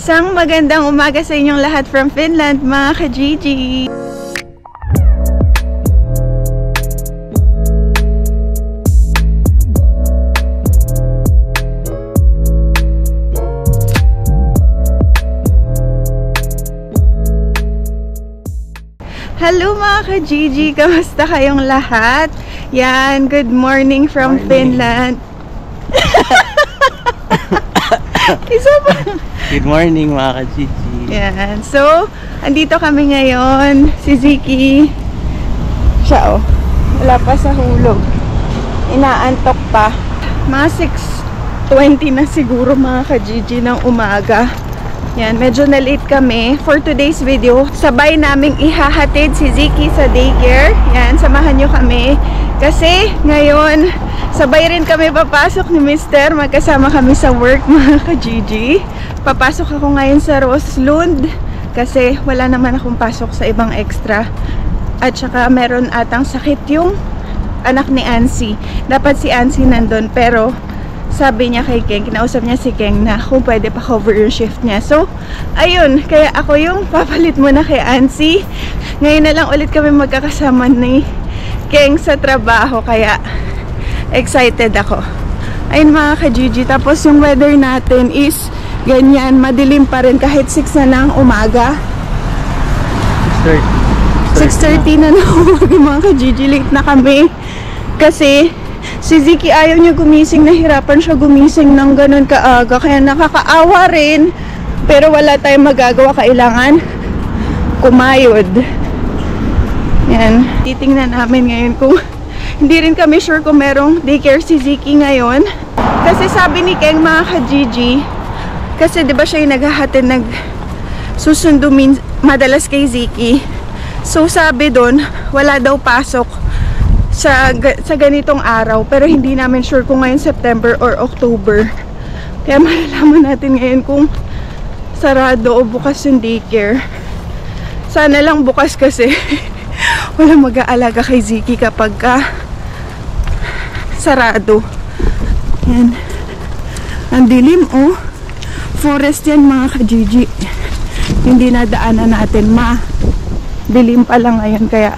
Isang magandang umaga sa inyong lahat from Finland, mga ka-Gigi! Hello mga ka-Gigi! Kamusta kayong lahat? Yan, good morning from Finland. Isa pa. Good morning mga ka-Gigi. Yan, so, andito kami ngayon. Si Ziki. Siya oh. Wala pa sa hulog. Inaantok pa. Mga 6:20 na siguro mga ka-Gigi ng umaga. Yan, medyo na-late kami for today's video. Sabay naming ihahatid si Ziki sa daycare. Yan, samahan nyo kami. Kasi ngayon, sabay rin kami papasok ni Mr. Magkasama kami sa work mga ka-Gigi. Papasok ako ngayon sa Roslund. Kasi wala naman akong pasok sa ibang extra. At saka meron atang sakit yung anak ni Ansi. Dapat si Ansi nandun pero sabi niya kay Keng, kinausap niya si Keng na kung pwede pa cover yung shift niya. So, ayun, kaya ako yung papalit muna kay Ansi. Ngayon na lang ulit kami magkakasama ni Keng sa trabaho, kaya excited ako. Ayun mga ka-Gigi, tapos yung weather natin is ganyan, madilim pa rin kahit 6 na ng umaga. 6:30 na ng umaga mga ka-Gigi, late na kami. Kasi si Ziki ayaw niya gumising, nahirapan siya gumising ng ganun kaaga, kaya nakakaawa rin, pero wala tayong magagawa, kailangan kumayod. Yan, titingnan namin ngayon kung hindi rin kami sure kung merong daycare si Ziki ngayon, kasi sabi ni Keng mga ka-Gigi, kasi diba siya yung naghahatid, nagsusundo madalas kay Ziki, so sabi doon wala daw pasok sa ganitong araw, pero hindi namin sure kung ngayon September or October, kaya malalaman natin ngayon kung sarado o bukas yung daycare. Sana lang bukas kasi walang mag-aalaga kay Ziki kapag sarado. Yan, ang dilim oh, forest yan mga ka-Gigi, hindi nadaanan natin, dilim pa lang ngayon kaya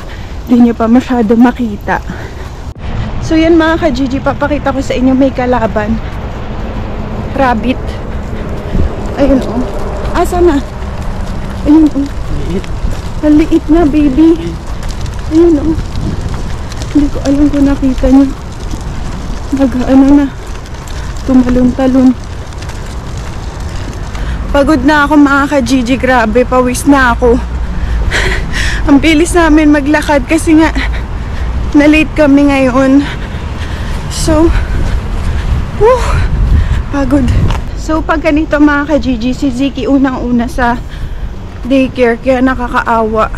hindi nyo pa masyado makita. So yan mga ka-Gigi, papakita ko sa inyo, may kalaban. Rabbit. Ayun oh. Asa na? Ayun oh. Ang liit na baby. Ayun oh. Hindi ko alam kung nakita nyo. Nag-ano na. Tumalon-talon. Pagod na ako mga ka-Gigi, grabe. Pawis na ako. Ang bilis namin maglakad kasi nga na-late kami ngayon. So, pagod. So, pag ganito mga ka-Gigi, si Ziki unang-una sa daycare, kaya nakakaawa.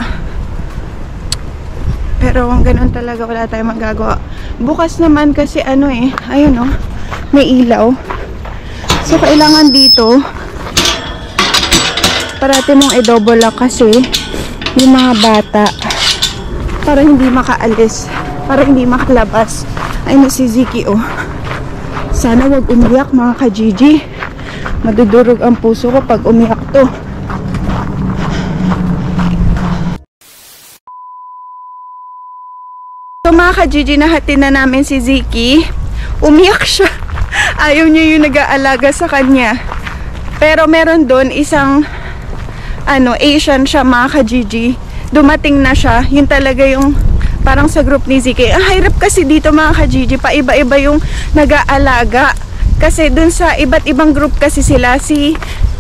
Pero ganun talaga, wala tayong magagawa. Bukas naman kasi ano eh, ayun oh, may ilaw. So, kailangan dito parati mong i-double lock kasi yung mga bata para hindi makaalis, para hindi makalabas. Ayun si Ziki oh. Sana wag umiyak mga ka-Gigi, madudurog ang puso ko pag umiyak to. So mga ka-Gigi, nahatid na namin si Ziki. Umiyak siya. Ayaw niya yung nag-aalaga sa kanya. Pero meron doon isang Asian siya mga ka-Gigi. Dumating na siya. Yun talaga yung parang sa group ni Ziki. Ang hirap kasi dito mga ka-Gigi, paiba-iba yung nag-aalaga. Kasi dun sa iba't ibang group kasi sila, si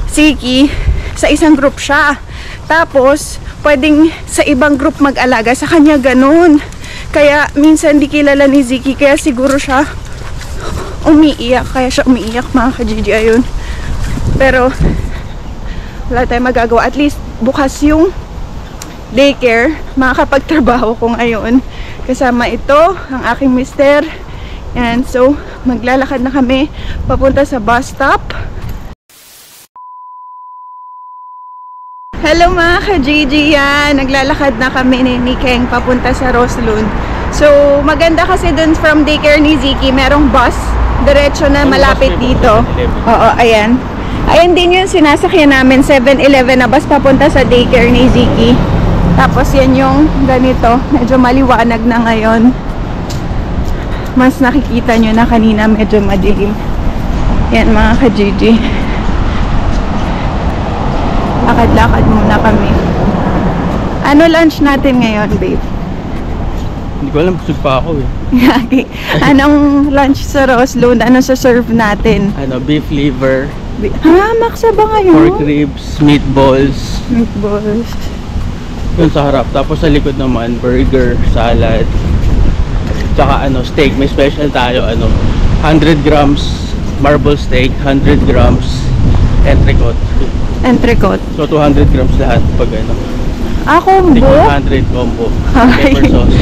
Ziki, sa isang group siya. Tapos, pwedeng sa ibang group mag-alaga. Sa kanya ganun. Kaya minsan di kilala ni Ziki, kaya siguro siya umiiyak. Kaya siya umiiyak mga ka-Gigi. Ayun. Pero wala tayong magagawa. At least bukas yung daycare, makakapagtrabaho ko ngayon. Kasama ito, ang aking mister. And so, maglalakad na kami papunta sa bus stop. Hello mga ka-Gigi, yan. Naglalakad na kami ni Keng papunta sa Roslund. So, maganda kasi dun from daycare ni Ziki, merong bus. Diretso na malapit dito. Oo, ayan. Ayan din yung sinasakyan namin, 7-Eleven na bus papunta sa daycare ni Ziki. Tapos yan yung ganito, medyo maliwanag na ngayon. Mas nakikita nyo na kanina medyo madilim. Yan mga ka-Gigi. Lakad-lakad muna kami. Ano lunch natin ngayon, babe? Hindi ko alam, busog pa ako eh. Okay. Anong lunch sa Roslund? Ano sa serve natin? Beef liver, Maksa ba ngayon? pork ribs, meatballs. Meatballs. Yun sa harap. Tapos sa likod naman, burger, salad. Tsaka steak. May special tayo, 100 grams marble steak, 100 grams entrecote. Entrecote. So 200 grams lahat pag Combo? 100 combo. Pepper sauce.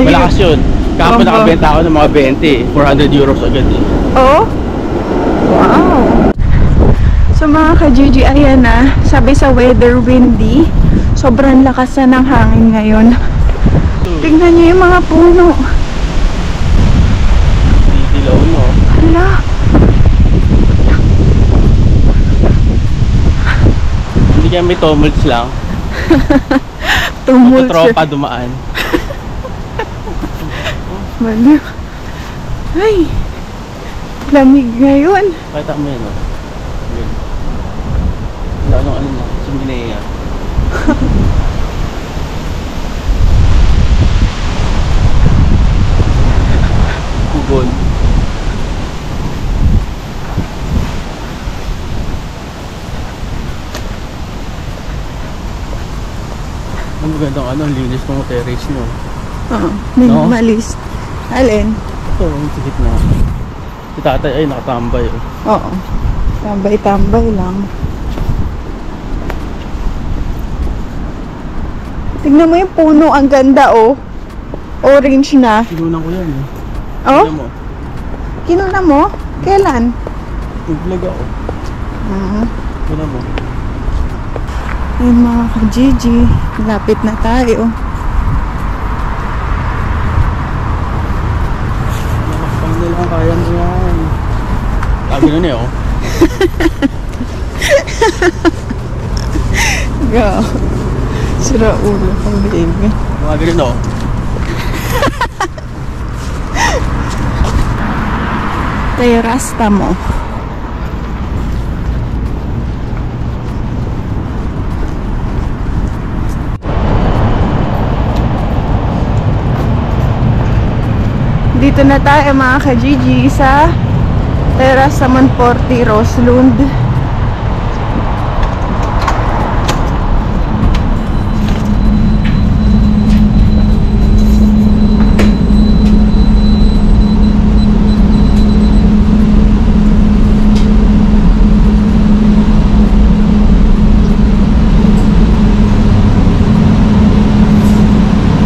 Malakas yun. Kapag Combo. nakabenta ako ng mga 20, 400 euros agad eh. Oh? Wow. So mga ka-Gigi, ayan na. Sabi sa weather, windy. Sobrang lakas na ng hangin ngayon. Tingnan niyo yung mga puno. Dilaw mo. Hala. Hindi kaya may tumults lang. Tumult siya. Tropa dumaan. Baliw. Ay. Lamig ngayon. Pakita mo yun, Yun. Ano na, suminaya. Kugon. Ang magandang linis ng terrace nyo. Oo. Minimalist. Alin? Ito, ang sikit na. Si tatay ay nakatambay. Oo. Tambay-tambay lang. Tignan mo yung puno, ang ganda Orange na. Sinunan ko yan Oh? Tignan mo. Kinuna mo? Kailan? Nag-vlog ako. Tignan mo. Ayun mga ka-Gigi, lapit na tayo. Nakapang na lang kaya mo yan. Sabi nun Go. Sira ulo kong baby. Mga ganun Tayo rasta mo. Dito na tayo mga ka-Gigi sa Terrace Monforte, Roslund.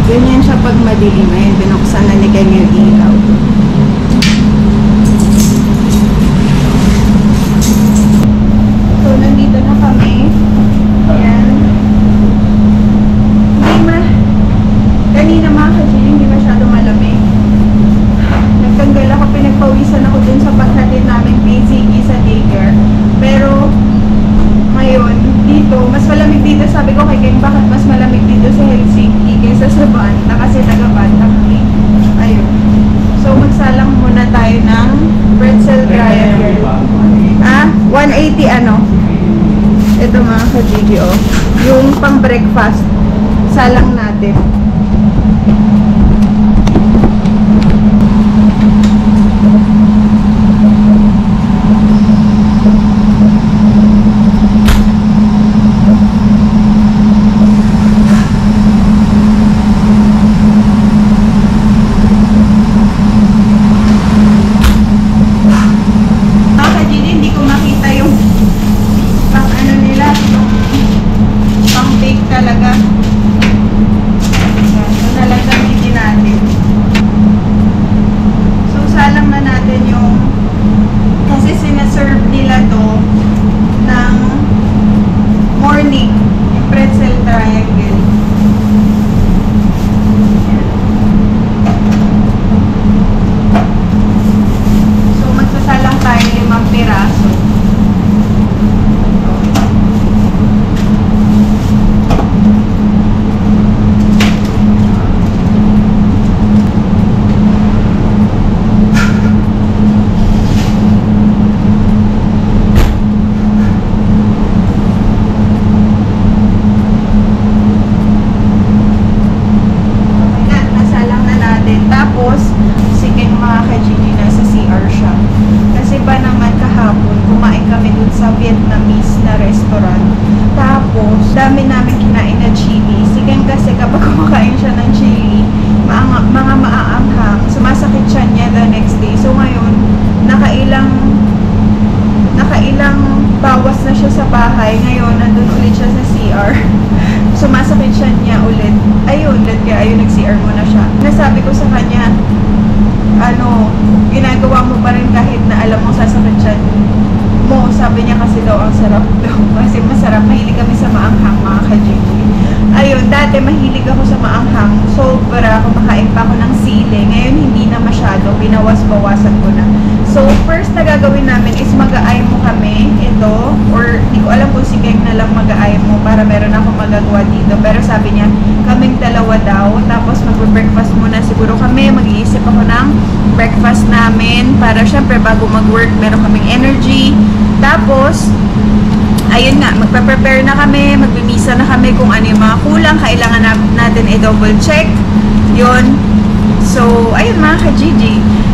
Ganyan siya pag madilim. Ayun, binuksan na ni Ken yung ilaw. So, nandito na kami. Ayan. Kanina mga ka-Gigi, hindi masyado malamig. Nagtanggal ako, pinagpawisan ako dun sa paghatid namin Ziki sa daycare. Pero, ngayon, dito, mas malamig dito. Sabi ko kay Ken, bakit mas malamig dito sa Helsinki kaysa sa Banta? Kasi taga-Banta kami. Ayun. So, magsalang muna tayo ng pretzel triangle. 180 Ito mga ka-Gigi, yung pang breakfast. Salang natin. ngayon, nandun ulit siya sa CR. Sumasakit siya niya ulit. Ayun, kaya ayun, nag-CR muna siya. Nasabi ko sa kanya, ano, ginagawa mo pa rin kahit na alam mo sasakit siya mo. Sabi niya kasi daw ang sarap daw. Kasi masarap. Mahilig kami sa maanghang, mga ka-GG. Ayun, dati mahilig ako sa maanghang. Sobra, kumakain pa ako ng sili. Ngayon hindi na masyado. Binawas-bawasan ko na. So, first na gagawin namin is mag-aay mo kami. Ito. Or, hindi ko alam kung si Keng na lang mag-aay mo para meron ako magagawa dito. Pero sabi niya, kaming dalawa daw. Tapos mag-breakfast muna siguro kami. Mag-iisip ako ng breakfast namin. Para syempre bago mag-work, meron kaming energy. Tapos, ayun nga, magpa-prepare na kami, magbimisa na kami kung ano yung mga kulang, kailangan natin i-double check. Yun. So, ayun mga ka-GG.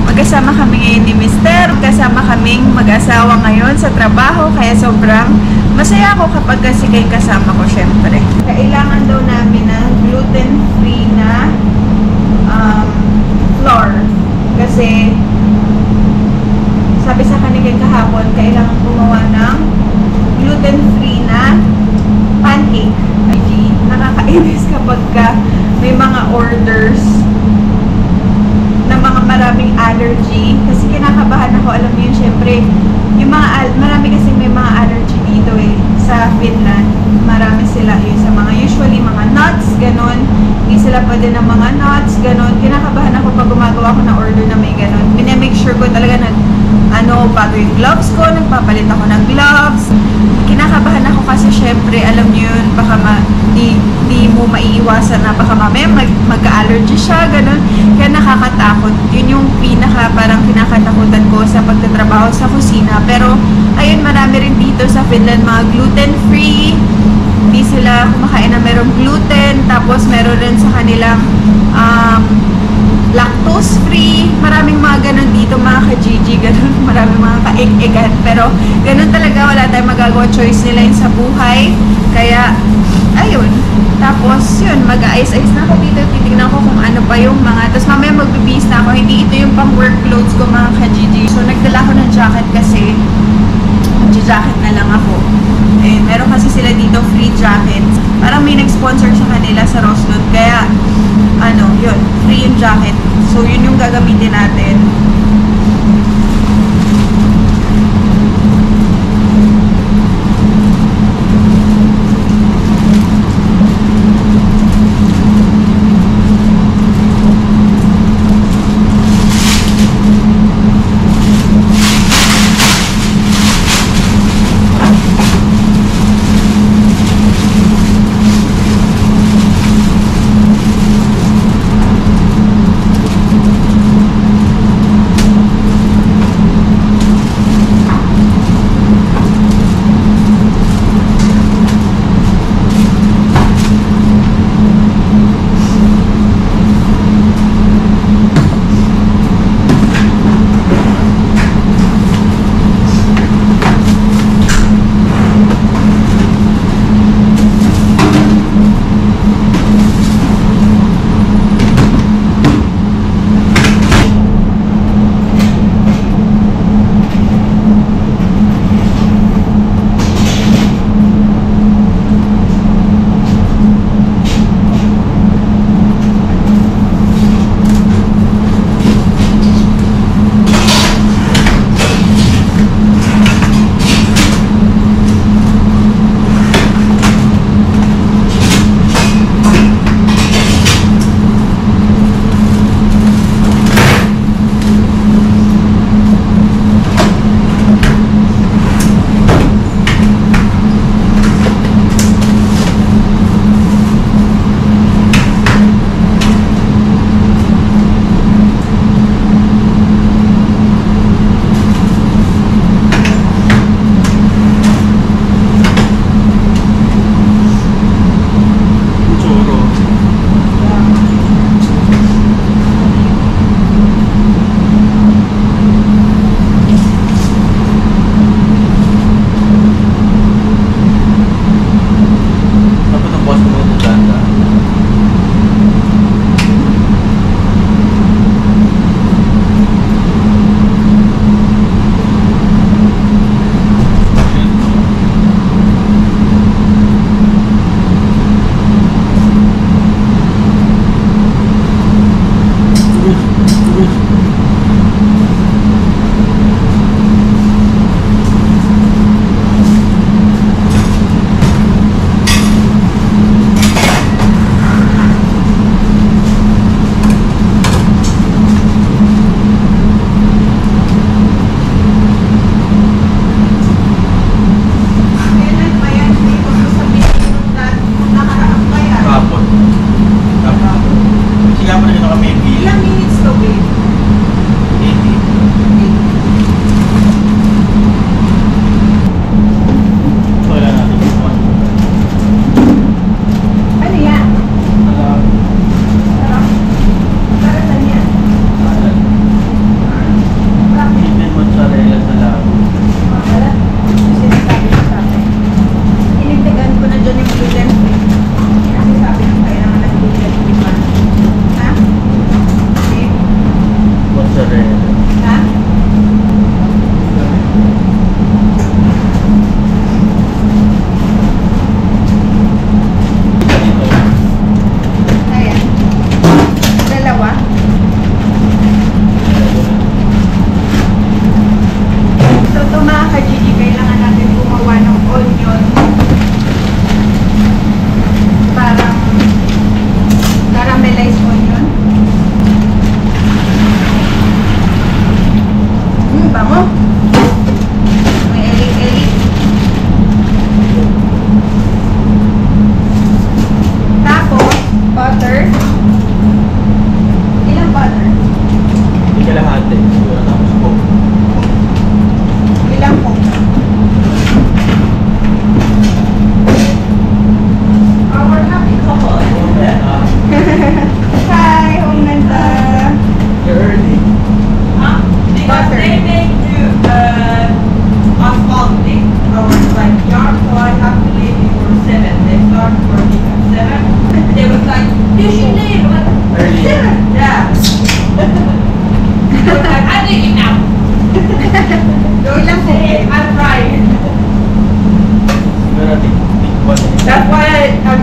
Magkasama kami ngayon ni Mister. Magkasama kaming mag-asawa ngayon sa trabaho. Kaya sobrang masaya ako kapag kasi kayo kasama ko, syempre. Kailangan daw namin ng gluten-free na flour. Kasi, sabi sa kanila kahapon, kailangan gumawa ng gluten-free na pancake. Ay, nakakainis kapag may mga orders na mga maraming allergy. Kasi kinakabahan ako, alam niyo yun, syempre, yung marami kasi may mga allergy dito sa Finland. Marami sila yun sa mga, usually mga nuts, ganon. Hindi sila pwede ng mga nuts, ganon. Kinakabahan ako pag gumagawa ko ng order na may ganon. Make sure ko talaga na bago yung gloves ko, nagpapalit ako ng gloves. Kinakabahan ako kasi syempre, alam niyo yun, baka di mo maiiwasan na baka mamaya mag-allergy siya, ganun. Kaya nakakatakot. Yun yung parang kinakatakutan ko sa pagtatrabaho sa kusina. Pero, ayun, marami rin dito sa Finland mga gluten-free. Hindi sila kumakain na merong gluten. Tapos, meron rin sa kanilang lactose-free. Maraming mga ganun dito, mga ka-GG, ganun. Maraming mga kaig-igan. Pero, ganun talaga, wala tayong magagawa. Choice nila yun sa buhay. Kaya, ayun. Tapos, yun, mag-ayos-ayos na ako dito. Titignan ko kung ano pa yung mga. Tapos, mamaya magbibihis na ako. Hindi ito yung pang-work clothes ko, mga ka-GG. So, nagdala ko ng jacket kasi mag-jacket na lang ako. Eh, meron kasi sila dito free jackets. Parang may nag-sponsor sa kanila sa Roslyn. Kaya, yun, free yung jacket. So, yun yung gagamitin natin.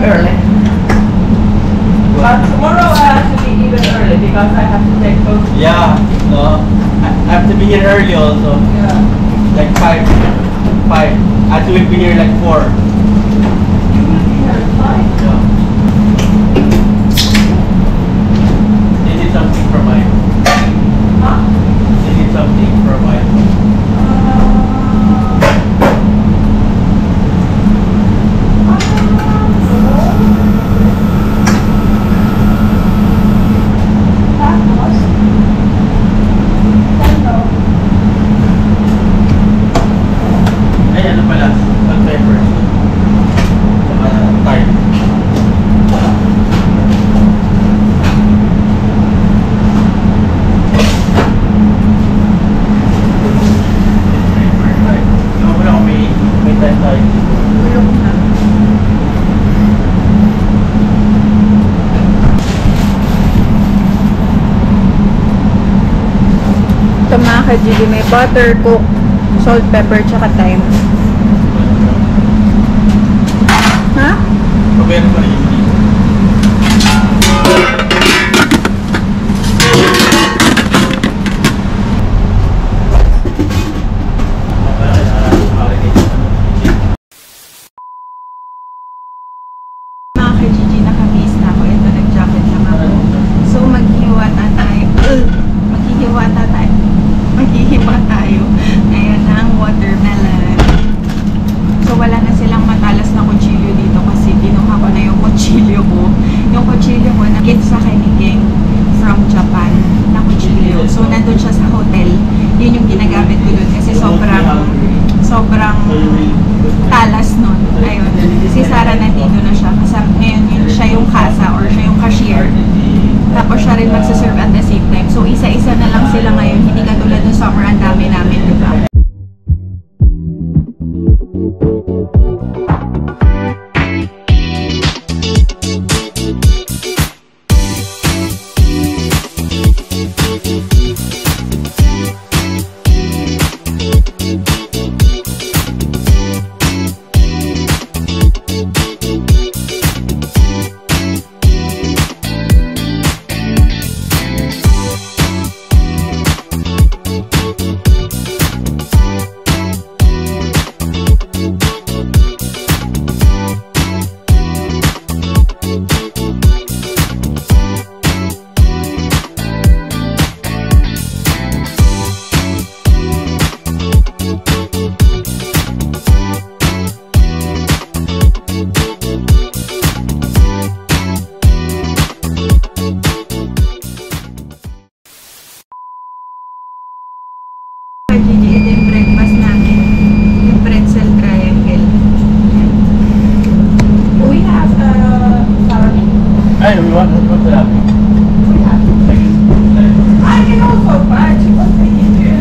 early. But tomorrow I have to be even early because I have to take those. Yeah, no. I have to be here early also. Yeah. Like 5. I have to be here like 4. You will be here at 5. Yeah. They need something from mine. Huh? They need something from mine. Ay, ano pala? Hot pepper. Saka thyme. Ano pala kung may thyme tayo? Ito mga ka-Gigi, may butter, cook, salt, pepper, tsaka thyme. Ha? Pagbayad pa rin yung dito. Mga ka-Gigi, naka-base na ako. Ito, nag-jacket lang ako. So, maghihiwa na tayo. Maghihiwa tayo. Ngayon ng watermelon. So, wala na silang matalas na kutsilyo dito kasi kinuha ko na yung kutsilyo ko. Yung kutsilyo ko, nag-get sa Kenigeng from Japan na kutsilyo. So, nandun siya sa hotel. Yun yung ginagamit ko dun kasi sobrang talas nun. Ayun. Si Sarah nandito na siya. Kasi ngayon yun, siya yung kasa or siya yung cashier. Tapos siya rin magsaserve at the same time. So, isa-isa na lang sila ngayon. Hindi katulad ng summer, ang dami namin, diba? Gigi, ito yung breakfast namin. Yung pretzel triangle. We have salami. Ay, we want that. We have. I can also buy what they give you.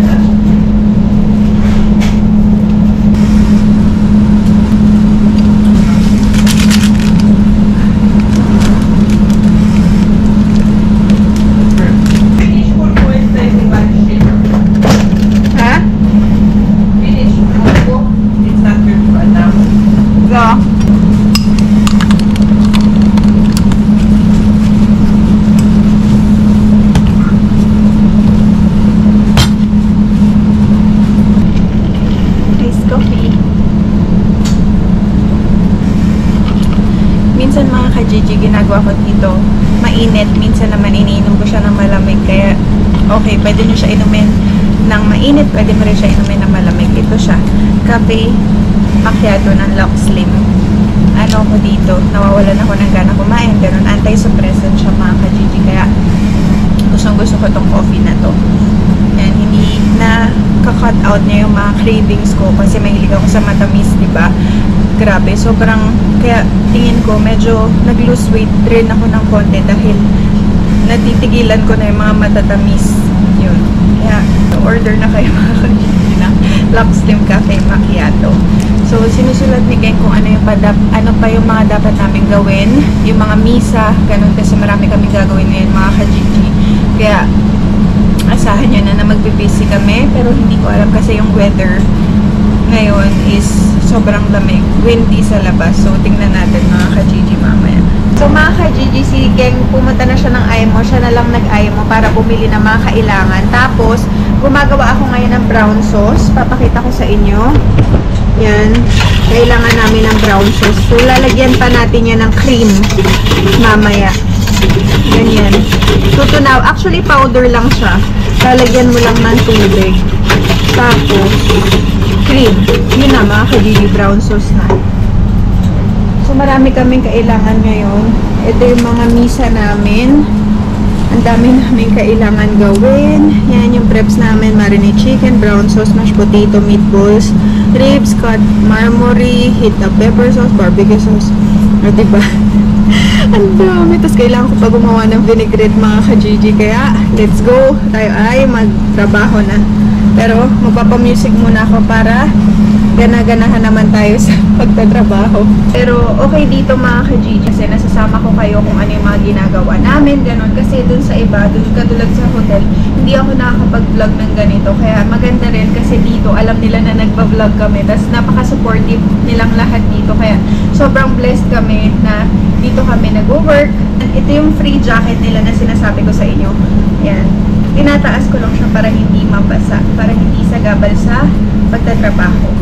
Finish food is tasting like shit. Huh? Finish food. It's not good right now. So. Iced coffee. Minsan mga ka-Gigi, ginagawa ko dito, mainit. Minsan naman iniinom ko siya ng malamig. Kaya, okay, pwede nyo siya inumin ng mainit. Pwede mo rin siya inumin ng malamig. Ito siya. Cafe macchiato ng Lux Slim. Ano ko dito, nawawalan ako ng gana kumain. Ganun, anti-suppressant siya mga ka-Gigi. Kaya, gusto ko tong coffee na to. And hindi na ka-cut out niya yung mga cravings ko kasi mahilig ako sa matamis, diba? Grabe, sobrang, kaya tingin ko medyo nag-lose weight rin ako ng konti dahil natitigilan ko na yung mga matatamis. Yun. Kaya, order na kayo mga ka-Gigi ng Lux Slim Cafe Macchiato. So, sinusulat ni Ken kung ano pa yung mga dapat namin gawin. Yung mga misa, ganun kasi marami kami gagawin ngayon mga ka-Gigi. Kaya, asahan nyo na magbe-busy kami. Pero hindi ko alam kasi yung weather ngayon is sobrang lamig. Windy sa labas. So, tingnan natin mga ka-Gigi mamaya. So, mga ka-Gigi, si Geng, pumunta na siya ng IMO. Siya na lang nag-IMO para bumili ng mga kailangan. Tapos, gumagawa ako ngayon ng brown sauce. Papakita ko sa inyo. Yan. Kailangan namin ng brown sauce. So, lalagyan pa natin yan ng cream mamaya. Ganyan. Tutunaw. Actually, powder lang siya. Lalagyan mo lang ng tubig. Tapos, cream. Yun na, mga ka-Gigi, brown sauce na. So, marami kaming kailangan ngayon. Ito yung mga misa namin. Ang dami namin kailangan gawin. Yan yung preps namin. Marinate chicken, brown sauce, mashed potato, meatballs, ribs, cut marmory, hit the pepper sauce, barbecue sauce. O, diba? Ang dami. Tapos kailangan ko pa gumawa ng vinaigrette, mga ka-Gigi. Kaya, let's go. Tayo ay magtrabaho na. Pero, magpapamusic muna ako para gana-ganahan naman tayo sa pagtatrabaho. Pero, okay dito mga ka-Gigi. Kasi nasasama ko kayo kung ano yung mga ginagawa namin. Ganon. Kasi dun sa iba, dun katulad sa hotel, hindi ako nakakapag-vlog ng ganito. Kaya maganda rin kasi dito, alam nila na nagpa-vlog kami. Tapos, napaka-supportive nilang lahat dito. Kaya, sobrang blessed kami na dito kami nag-work. Ito yung free jacket nila na sinasabi ko sa inyo. Yan. Tinataas ko lang siya para hindi mabasa, para hindi sagabal sa pagtatrabaho.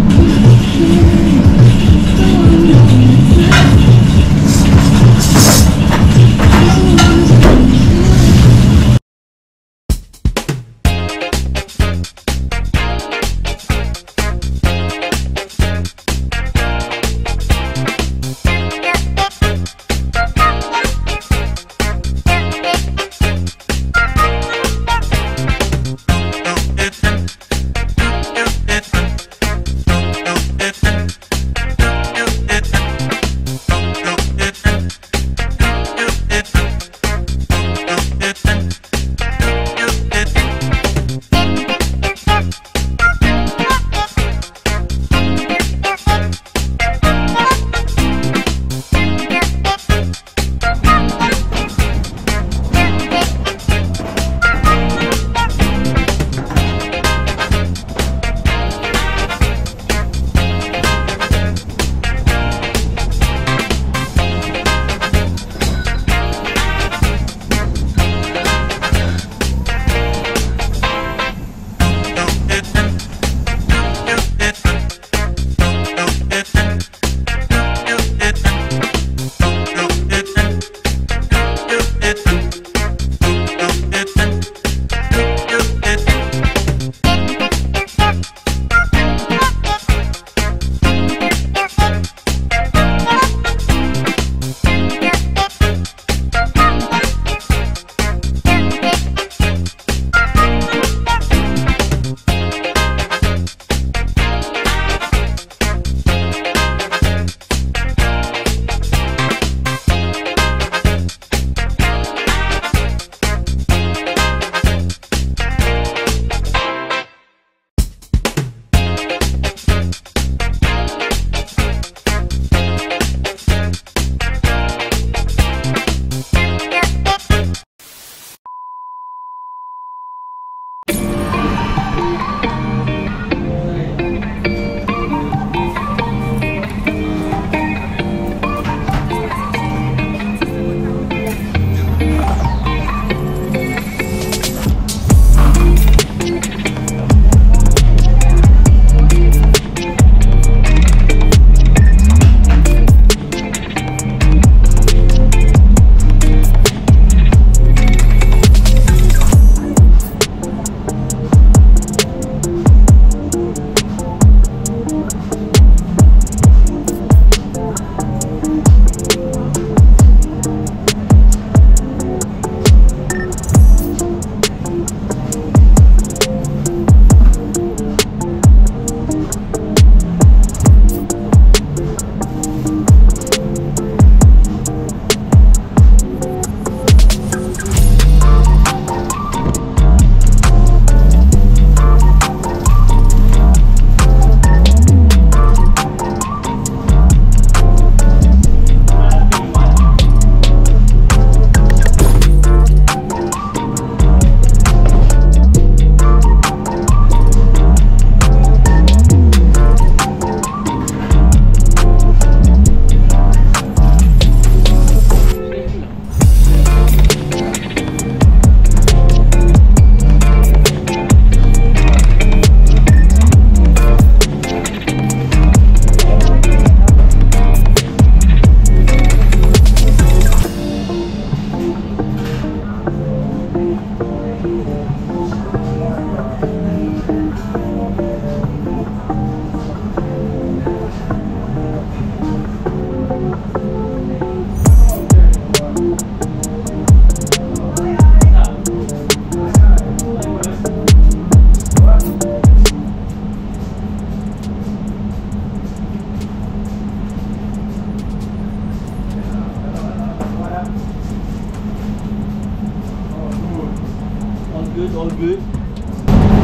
All good.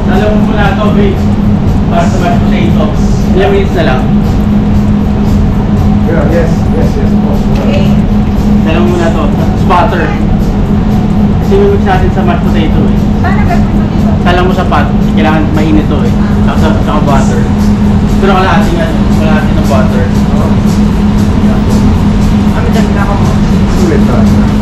Alam mo muna ito, babe. Para sa mashed potatoes. Ilang minutes na lang. Yeah, yes. Okay. Alam mo muna ito. Spotter. Kasi mimix natin sa mashed potato eh. Paano gagawin mo dito? Salang mo sa pot. Kailangan mainit to eh. Saka butter. Pero kalahati ng butter. Sulit na.